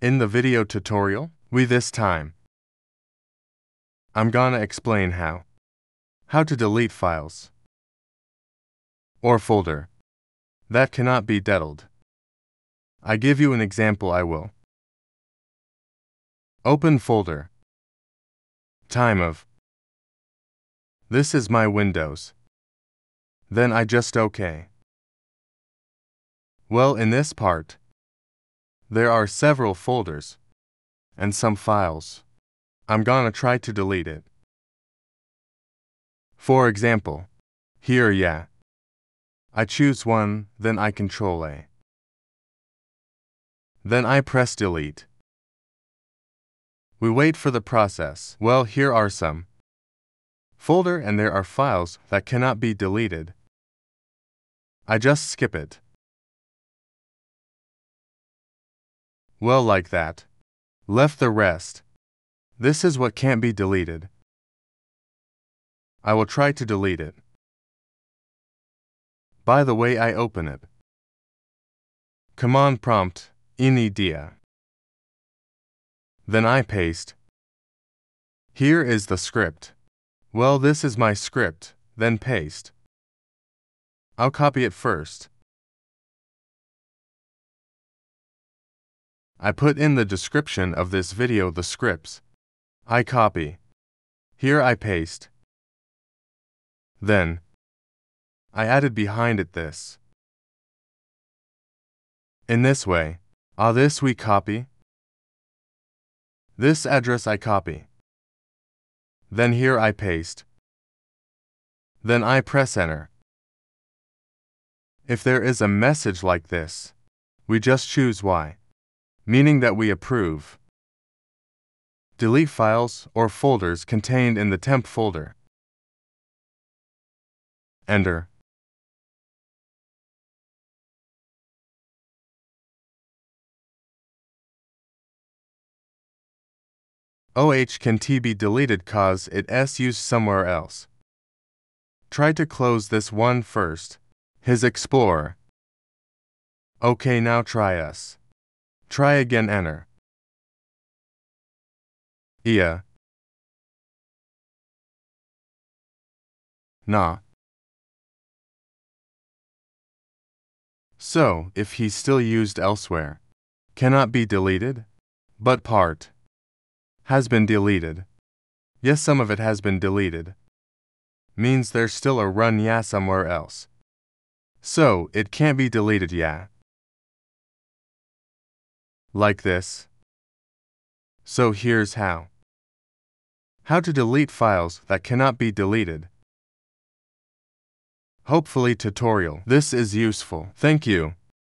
In the video tutorial, this time, I'm gonna explain how to delete files or folder that cannot be deleted. I give you an example. I will open folder, time of, this is my Windows. Then I just OK. Well, in this part, there are several folders and some files. I'm gonna try to delete it. For example, here, I choose one, then I Control A. Then I press delete. We wait for the process. Well, here are some folder and there are files that cannot be deleted. I just skip it. Well, like that. Left the rest. This is what can't be deleted. I will try to delete it. By the way, I open it. Command prompt, idea. Then I paste. Here is the script. Well, this is my script, then paste. I'll copy it first. I put in the description of this video the scripts. I copy. Here I paste. Then I added behind it this. In this way, this we copy. This address I copy. Then here I paste. Then I press enter. If there is a message like this, we just choose Y, meaning that we approve. Delete files or folders contained in the temp folder. Enter. Can T be deleted cause it's used somewhere else. Try to close this one first. His Explorer. OK, now try us. Try again, enter. Nah. So, if he's still used elsewhere, cannot be deleted, but part has been deleted. Yes, some of it has been deleted. Means there's still a run somewhere else. So, it can't be deleted like this. So here's how. How to delete files that cannot be deleted. Hopefully tutorial this is useful. Thank you.